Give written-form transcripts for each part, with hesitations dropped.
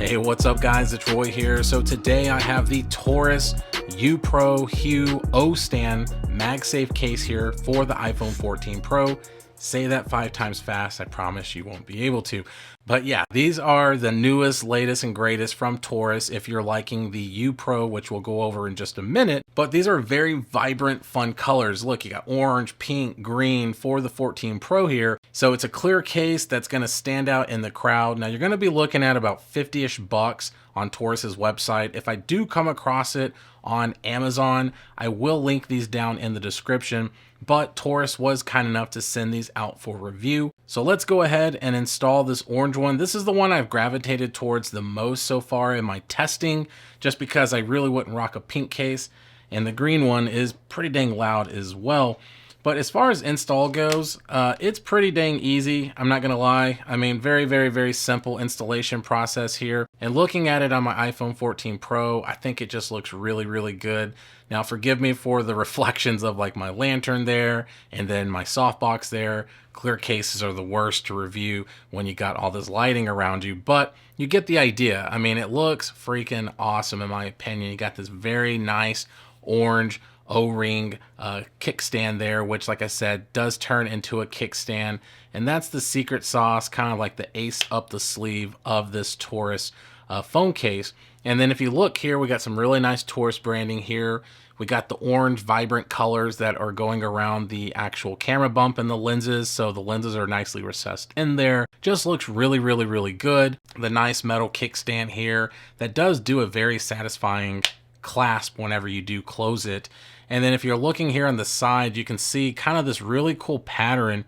Hey, what's up guys, it's Roy here. So today I have the TORRAS UPro Hue OStand MagSafe case here for the iPhone 14 Pro. Say that 5 times fast, I promise you won't be able to. But yeah, these are the newest, latest, and greatest from TORRAS if you're liking the UPro, which we'll go over in just a minute. But these are very vibrant, fun colors. Look, you got orange, pink, green for the 14 Pro here. So it's a clear case that's gonna stand out in the crowd. Now you're gonna be looking at about 50-ish bucks on TORRAS's website. If I do come across it on Amazon, I will link these down in the description, but TORRAS was kind enough to send these out for review. So let's go ahead and install this orange one. This is the one I've gravitated towards the most so far in my testing, just because I really wouldn't rock a pink case, and the green one is pretty dang loud as well. But as far as install goes, it's pretty dang easy. I'm not gonna lie. I mean, very simple installation process here. And looking at it on my iPhone 14 Pro, I think it just looks really good. Now, forgive me for the reflections of like my lantern there, and then my softbox there. Clear cases are the worst to review when you got all this lighting around you, but you get the idea. I mean, it looks freaking awesome in my opinion. You got this very nice orange O-ring kickstand there, which like I said does turn into a kickstand, and that's the secret sauce, kind of like the ace up the sleeve of this TORRAS phone case. And then if you look here, we got some really nice TORRAS branding here. We got the orange vibrant colors that are going around the actual camera bump and the lenses, so the lenses are nicely recessed in there. Just looks really good. The nice metal kickstand here that does do a very satisfying clasp whenever you do close it. And then if you're looking here on the side, you can see kind of this really cool pattern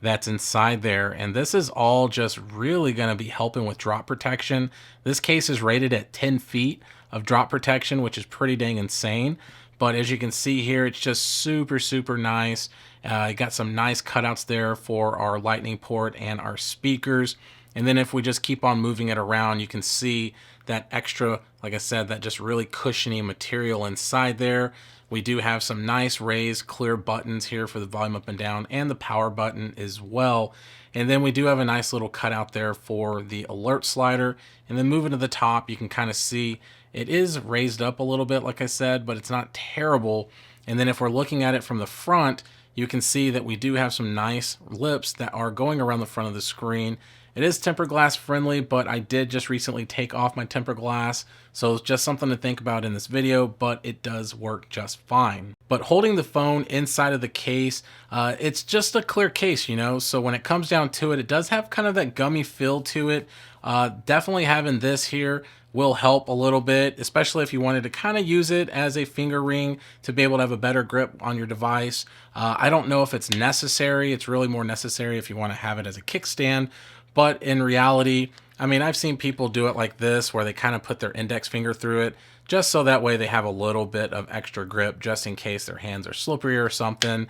that's inside there. And this is all just really going to be helping with drop protection. This case is rated at 10 feet of drop protection, which is pretty dang insane. But as you can see here, it's just super nice. You got some nice cutouts there for our lightning port and our speakers. And then if we just keep on moving it around, you can see that extra, like I said, that just really cushiony material inside there. We do have some nice raised clear buttons here for the volume up and down, and the power button as well. And then we do have a nice little cutout there for the alert slider. And then moving to the top, you can kind of see it is raised up a little bit, like I said, but it's not terrible. And then if we're looking at it from the front, you can see that we do have some nice lips that are going around the front of the screen. It is tempered glass friendly, but I did just recently take off my tempered glass, so it's just something to think about in this video, but it does work just fine. But holding the phone inside of the case, it's just a clear case, you know, so when it comes down to it, it does have kind of that gummy feel to it. Definitely having this here will help a little bit, especially if you wanted to kind of use it as a finger ring to be able to have a better grip on your device. I don't know if it's necessary. It's really more necessary if you want to have it as a kickstand. But in reality, I mean, I've seen people do it like this, where they kind of put their index finger through it, just so that way they have a little bit of extra grip, just in case their hands are slippery or something.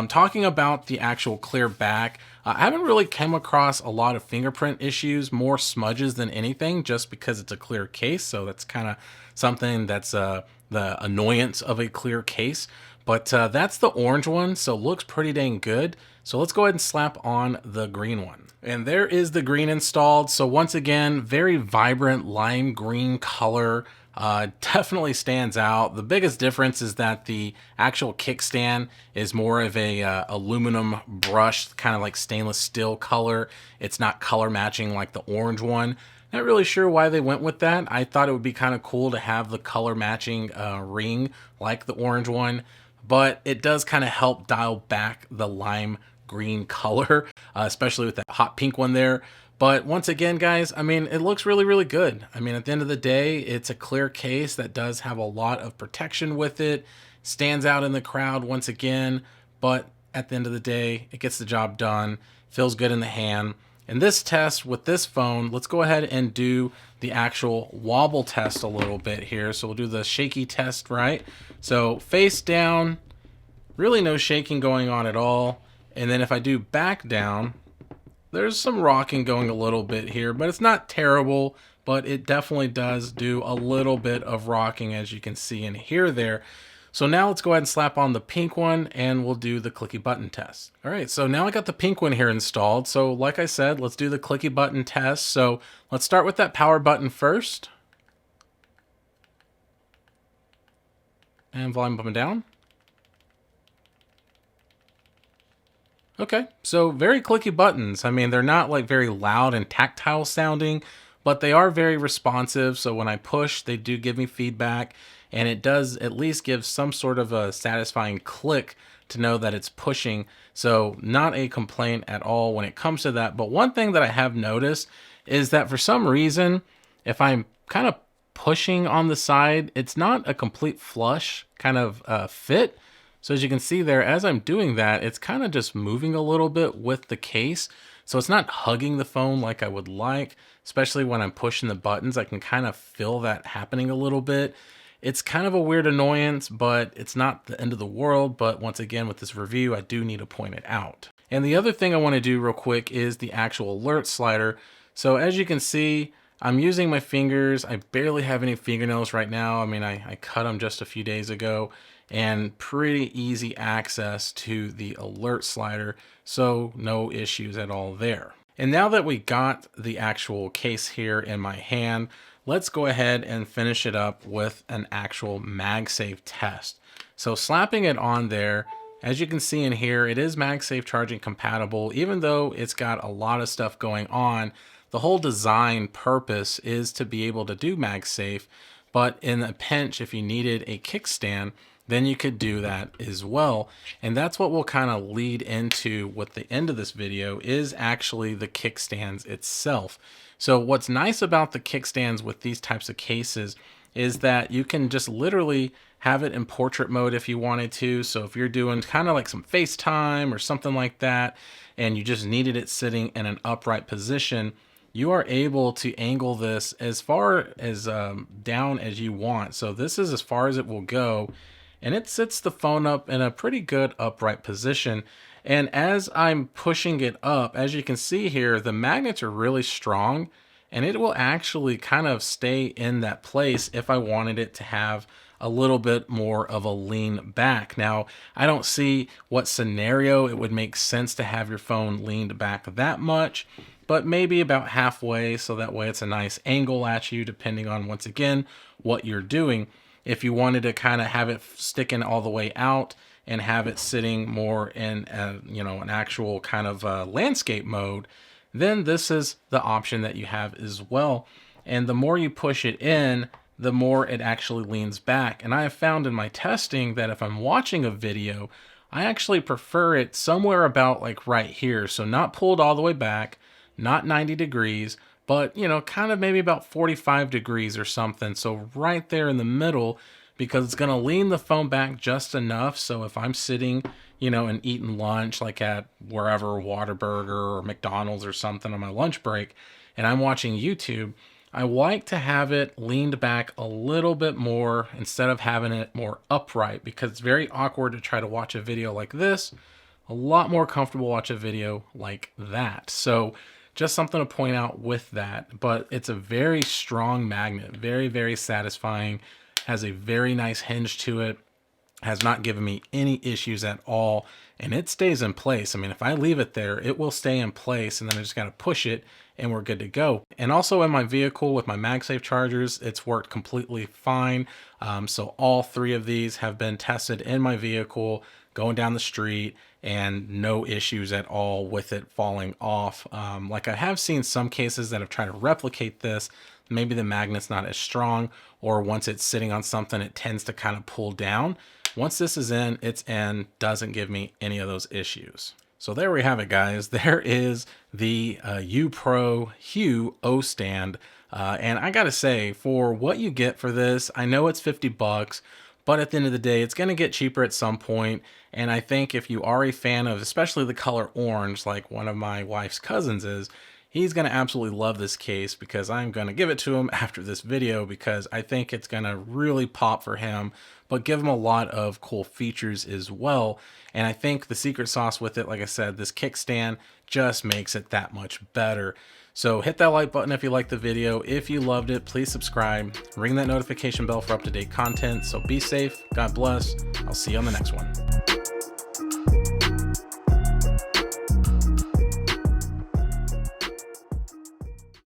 Talking about the actual clear back, I haven't really come across a lot of fingerprint issues, more smudges than anything, just because it's a clear case. So that's kind of something that's the annoyance of a clear case. But that's the orange one, so looks pretty dang good. So let's go ahead and slap on the green one. And there is the green installed. So once again, very vibrant lime green color. Definitely stands out. The biggest difference is that the actual kickstand is more of a aluminum brushed, kind of like stainless steel color. It's not color matching like the orange one. Not really sure why they went with that. I thought it would be kind of cool to have the color matching ring like the orange one, but it does kind of help dial back the lime green color, especially with that hot pink one there. But once again, guys, I mean, it looks really good. I mean, at the end of the day, it's a clear case that does have a lot of protection with it. Stands out in the crowd once again, but at the end of the day, it gets the job done. Feels good in the hand. In this test with this phone, let's go ahead and do the actual wobble test a little bit here. So we'll do the shaky test, right? So face down, really no shaking going on at all. And then if I do back down, there's some rocking going a little bit here, but it's not terrible, but it definitely does do a little bit of rocking, as you can see and hear there. So now let's go ahead and slap on the pink one and we'll do the clicky button test. All right, so now I got the pink one here installed. So like I said, let's do the clicky button test. So let's start with that power button first. And volume up and down. Okay, so very clicky buttons. I mean, they're not like very loud and tactile sounding, but they are very responsive. So when I push, they do give me feedback, and it does at least give some sort of a satisfying click to know that it's pushing. So not a complaint at all when it comes to that. But one thing that I have noticed is that for some reason, if I'm kind of pushing on the side, it's not a complete flush kind of fit. So as you can see there, as I'm doing that, it's kind of just moving a little bit with the case. So it's not hugging the phone like I would like, especially when I'm pushing the buttons. I can kind of feel that happening a little bit. It's kind of a weird annoyance, but it's not the end of the world. But once again, with this review, I do need to point it out. And the other thing I want to do real quick is the actual alert slider. So as you can see, I'm using my fingers. I barely have any fingernails right now. I mean, I cut them just a few days ago, and pretty easy access to the alert slider. So no issues at all there. And now that we got the actual case here in my hand, let's go ahead and finish it up with an actual MagSafe test. So slapping it on there, as you can see in here, it is MagSafe charging compatible. Even though it's got a lot of stuff going on, the whole design purpose is to be able to do MagSafe, but in a pinch, if you needed a kickstand, then you could do that as well. And that's what will kind of lead into what the end of this video is actually the kickstands itself. So what's nice about the kickstands with these types of cases is that you can just literally have it in portrait mode if you wanted to. So if you're doing kind of like some FaceTime or something like that, and you just needed it sitting in an upright position, you are able to angle this as far as down as you want. So this is as far as it will go. And it sits the phone up in a pretty good upright position. And as I'm pushing it up, as you can see here, the magnets are really strong, and it will actually kind of stay in that place if I wanted it to have a little bit more of a lean back. Now, I don't see what scenario it would make sense to have your phone leaned back that much, but maybe about halfway, so that way it's a nice angle at you, depending on, once again, what you're doing. If you wanted to kind of have it sticking all the way out and have it sitting more in an actual kind of landscape mode, then this is the option that you have as well. And the more you push it in, the more it actually leans back. And I have found in my testing that if I'm watching a video, I actually prefer it somewhere about like right here. So not pulled all the way back, not 90 degrees, but kind of maybe about 45 degrees or something. So right there in the middle, because it's going to lean the phone back just enough. So if I'm sitting, and eating lunch, like at wherever, Whataburger or McDonald's or something on my lunch break, and I'm watching YouTube, I like to have it leaned back a little bit more instead of having it more upright, because it's very awkward to try to watch a video like this. A lot more comfortable watch a video like that. So just something to point out with that. But it's a very strong magnet, very, very satisfying, has a very nice hinge to it, has not given me any issues at all, and it stays in place. I mean, if I leave it there, it will stay in place, and then I just got to push it and we're good to go. And also in my vehicle with my MagSafe chargers, it's worked completely fine. So all three of these have been tested in my vehicle going down the street, and no issues at all with it falling off. Like I have seen some cases that have tried to replicate this. Maybe the magnet's not as strong, or once it's sitting on something, it tends to kind of pull down. Once this is in, it's in, doesn't give me any of those issues. So there we have it, guys. There is the UPro Hue OStand. And I gotta say, for what you get for this, I know it's 50 bucks, but at the end of the day, it's gonna get cheaper at some point. And I think if you are a fan of especially the color orange, like one of my wife's cousins is, He's going to absolutely love this case because I'm going to give it to him after this video because I think it's going to really pop for him, but give him a lot of cool features as well. And I think the secret sauce with it, like I said, this kickstand just makes it that much better. So hit that like button if you liked the video. If you loved it, please subscribe, ring that notification bell for up-to-date content. So be safe, God bless. I'll see you on the next one.